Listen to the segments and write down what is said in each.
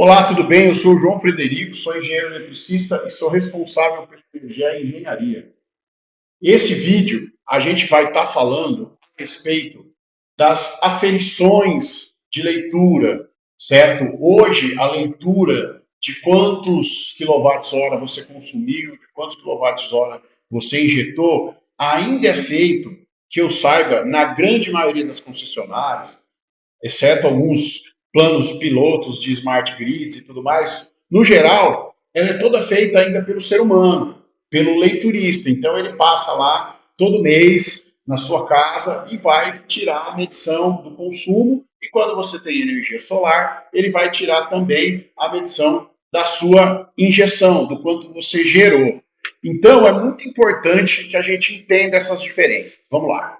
Olá, tudo bem? Eu sou o João Frederico, sou engenheiro eletricista e sou responsável pela energia e engenharia. Esse vídeo a gente vai estar falando a respeito das aferições de leitura, certo? Hoje a leitura de quantos quilowatts-hora você consumiu, de quantos quilowatts-hora você injetou, ainda é feito, que eu saiba, na grande maioria das concessionárias, exceto alguns planos pilotos de smart grids e tudo mais, no geral, ela é toda feita ainda pelo ser humano, pelo leiturista. Então ele passa lá todo mês na sua casa e vai tirar a medição do consumo. E quando você tem energia solar, ele vai tirar também a medição da sua injeção, do quanto você gerou. Então é muito importante que a gente entenda essas diferenças. Vamos lá. O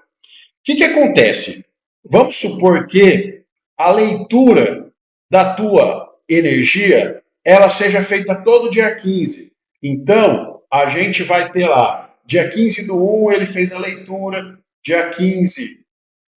que acontece? Vamos supor que a leitura da tua energia ela seja feita todo dia 15. Então, a gente vai ter lá, dia 15 do 1 ele fez a leitura, dia 15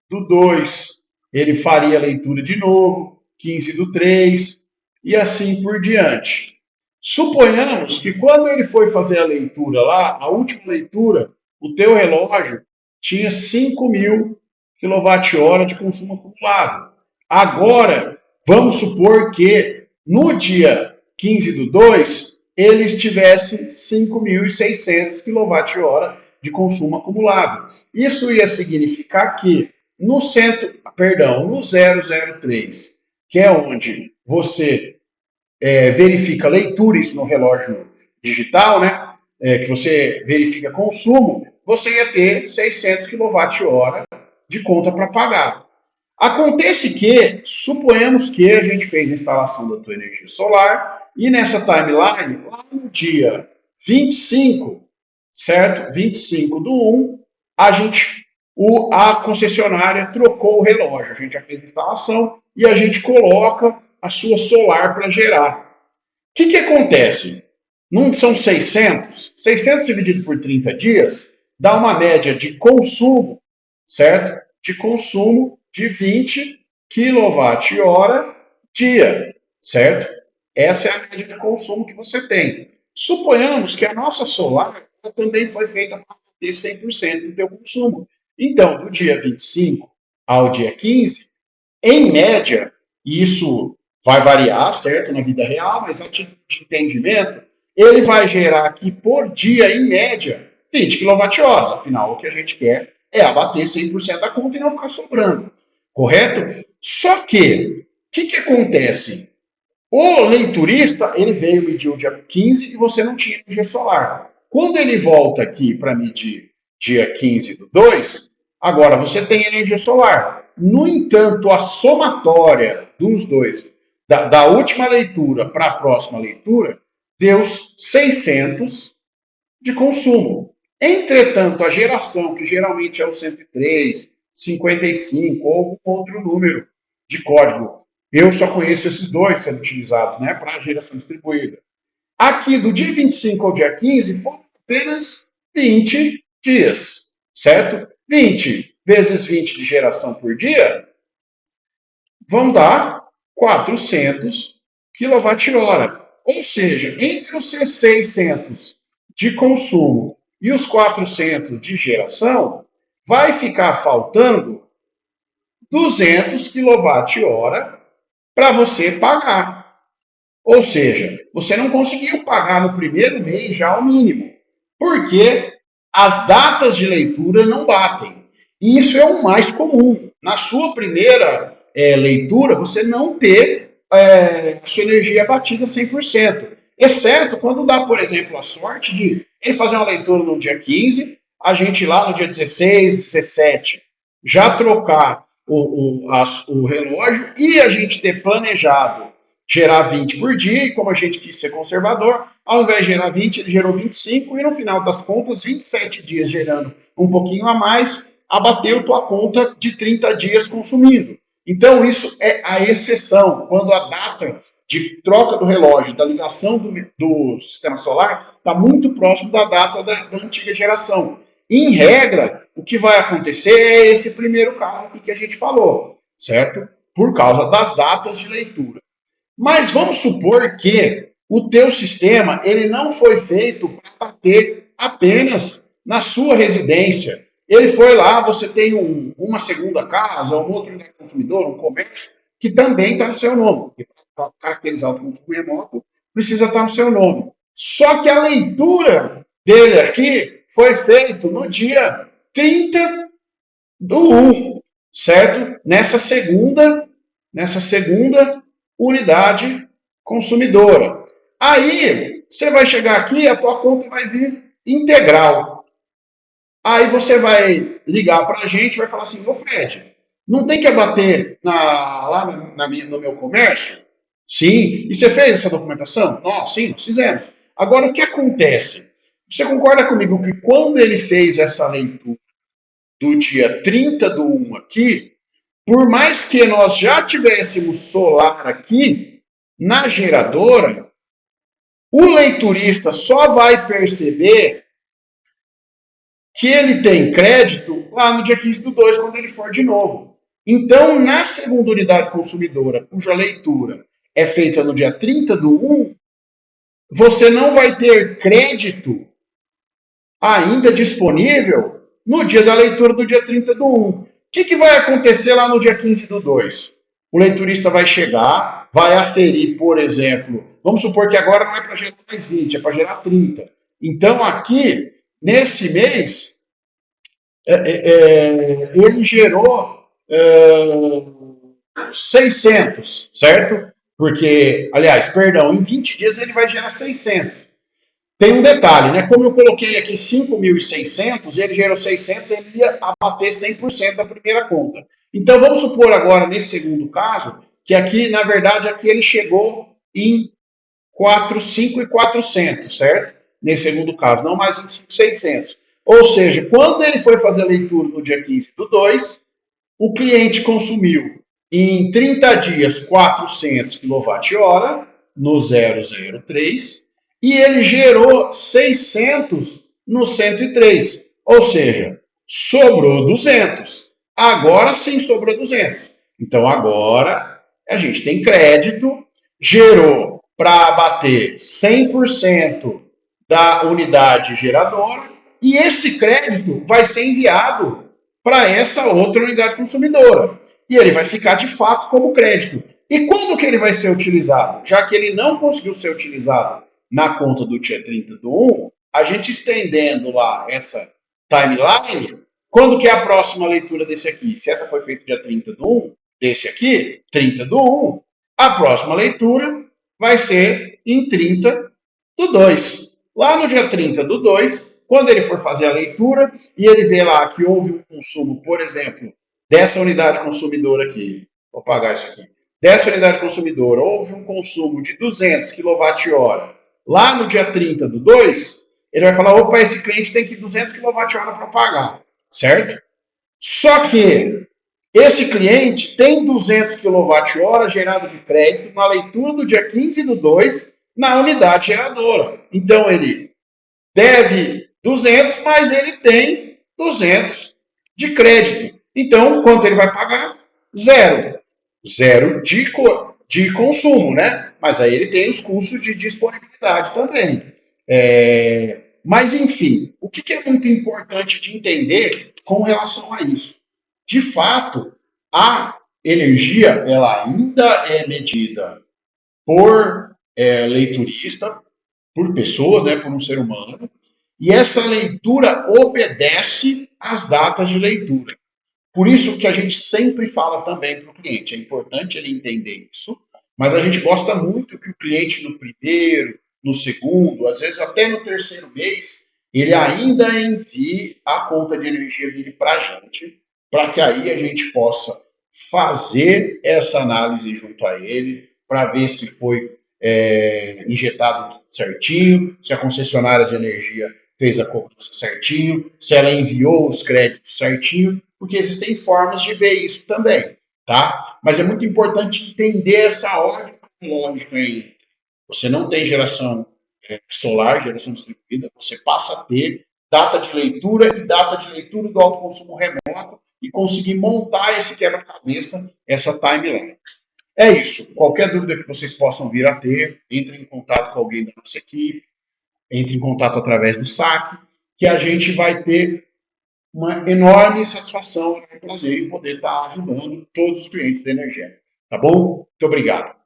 do 2 ele faria a leitura de novo, 15 do 3 e assim por diante. Suponhamos que quando ele foi fazer a leitura lá, a última leitura, o teu relógio tinha 5.000 kWh de consumo acumulado. Agora, vamos supor que no dia 15 do 2 ele estivesse 5.600 kWh de consumo acumulado. Isso ia significar que no 003, que é onde você verifica leitura, isso no relógio digital, né? Que você verifica consumo, você ia ter 600 kWh de conta para pagar. Acontece que, suponhamos que a gente fez a instalação da tua energia solar e nessa timeline, lá no dia 25, certo? 25 do 1, a concessionária trocou o relógio. A gente já fez a instalação e a gente coloca a sua solar para gerar. O que acontece? Não são 600? 600 dividido por 30 dias dá uma média de consumo, certo? De consumo de 20 kWh dia, certo? Essa é a média de consumo que você tem. Suponhamos que a nossa solar também foi feita para ter 100% do teu consumo. Então, do dia 25 ao dia 15, em média, e isso vai variar, certo, na vida real, mas a título de entendimento, ele vai gerar aqui por dia, em média, 20 kWh. Afinal, o que a gente quer é abater 100% da conta e não ficar sobrando. Correto? Só que, o que acontece? O leiturista, ele veio medir o dia 15 e você não tinha energia solar. Quando ele volta aqui para medir dia 15 do 2, agora você tem energia solar. No entanto, a somatória dos dois, da última leitura para a próxima leitura, deu 600 de consumo. Entretanto, a geração, que geralmente é o 103, 55 ou algum outro número de código, eu só conheço esses dois sendo utilizados, né, para a geração distribuída. Aqui, do dia 25 ao dia 15, foram apenas 20 dias, certo? 20 vezes 20 de geração por dia vão dar 400 kWh. Ou seja, entre os 600 de consumo e os 400 de geração, vai ficar faltando 200 kWh para você pagar. Ou seja, você não conseguiu pagar no primeiro mês já o mínimo, porque as datas de leitura não batem. E isso é o mais comum. Na sua primeira leitura, você não ter sua energia batida 100%. Exceto quando dá, por exemplo, a sorte de ele fazer uma leitura no dia 15, a gente lá no dia 16, 17, já trocar o relógio e a gente ter planejado gerar 20 por dia, e como a gente quis ser conservador, ao invés de gerar 20, ele gerou 25, e no final das contas, 27 dias gerando um pouquinho a mais, abateu tua conta de 30 dias consumindo. Então, isso é a exceção, quando a data de troca do relógio, da ligação do sistema solar, está muito próximo da data da antiga geração. Em regra, o que vai acontecer é esse primeiro caso aqui que a gente falou, certo? Por causa das datas de leitura. Mas vamos supor que o teu sistema ele não foi feito para bater apenas na sua residência. Ele foi lá, você tem uma segunda casa, um outro unidade consumidor, um comércio, que também está no seu nome. Para caracterizar o consumo remoto, precisa estar no seu nome. Só que a leitura dele aqui foi feita no dia 30 do 1, certo? Nessa segunda unidade consumidora. Aí, você vai chegar aqui, a tua conta vai vir integral. Aí você vai ligar para a gente e vai falar assim, ô Fred, não tem que abater lá no meu comércio? Sim. E você fez essa documentação? Não, sim, nós fizemos. Agora, o que acontece? Você concorda comigo que quando ele fez essa leitura do dia 30 do 1 aqui, por mais que nós já tivéssemos solar aqui, na geradora, o leiturista só vai perceber que ele tem crédito lá no dia 15 do 2, quando ele for de novo. Então, na segunda unidade consumidora, cuja leitura é feita no dia 30 do 1, você não vai ter crédito ainda disponível no dia da leitura do dia 30 do 1. O que vai acontecer lá no dia 15 do 2? O leiturista vai chegar, vai aferir, por exemplo, vamos supor que agora não é para gerar mais 20, é para gerar 30. Então, aqui, nesse mês, ele gerou 600, certo? Porque, aliás, perdão, em 20 dias ele vai gerar 600. Tem um detalhe, né? Como eu coloquei aqui 5.600, ele gerou 600, ele ia abater 100% da primeira conta. Então, vamos supor agora, nesse segundo caso, que aqui, na verdade, aqui ele chegou em 5.400, certo? Nesse segundo caso, não mais em 5.600. Ou seja, quando ele foi fazer a leitura no dia 15 do 2, o cliente consumiu em 30 dias 400 kWh no 003 e ele gerou 600 no 103. Ou seja, sobrou 200. Agora sim sobrou 200. Então agora a gente tem crédito, gerou para abater 100% da unidade geradora e esse crédito vai ser enviado para essa outra unidade consumidora. E ele vai ficar de fato como crédito. E quando que ele vai ser utilizado? Já que ele não conseguiu ser utilizado na conta do dia 30 do 1, a gente estendendo lá essa timeline, quando que é a próxima leitura desse aqui? Se essa foi feita dia 30 do 1, desse aqui, 30 do 1, a próxima leitura vai ser em 30 do 2. Lá no dia 30 do 2, quando ele for fazer a leitura e ele vê lá que houve um consumo, por exemplo, dessa unidade consumidora aqui, vou pagar isso aqui, dessa unidade consumidora, houve um consumo de 200 kWh lá no dia 30 do 2, ele vai falar, opa, esse cliente tem que 200 kWh para pagar, certo? Só que esse cliente tem 200 kWh gerado de crédito na leitura do dia 15 do 2 na unidade geradora. Então ele deve 200, mas ele tem 200 de crédito. Então, quanto ele vai pagar? Zero. Zero de consumo, né? Mas aí ele tem os custos de disponibilidade também. Mas, enfim, o que é muito importante de entender com relação a isso? De fato, a energia ela ainda é medida por leiturista, por pessoas, né, por um ser humano, e essa leitura obedece às datas de leitura. Por isso que a gente sempre fala também para o cliente, é importante ele entender isso, mas a gente gosta muito que o cliente no primeiro, no segundo, às vezes até no terceiro mês, ele ainda envie a conta de energia dele para a gente, para que aí a gente possa fazer essa análise junto a ele, para ver se foi injetado certinho, se a concessionária de energia fez a cobrança certinho, se ela enviou os créditos certinho, porque existem formas de ver isso também, tá? Mas é muito importante entender essa ordem lógica aí. Você não tem geração solar, geração distribuída, você passa a ter data de leitura e data de leitura do autoconsumo remoto e conseguir montar esse quebra-cabeça, essa timeline. É isso. Qualquer dúvida que vocês possam vir a ter, entre em contato com alguém da nossa equipe, entre em contato através do saque, que a gente vai ter uma enorme satisfação e prazer em poder estar ajudando todos os clientes da Energia. Tá bom? Muito obrigado.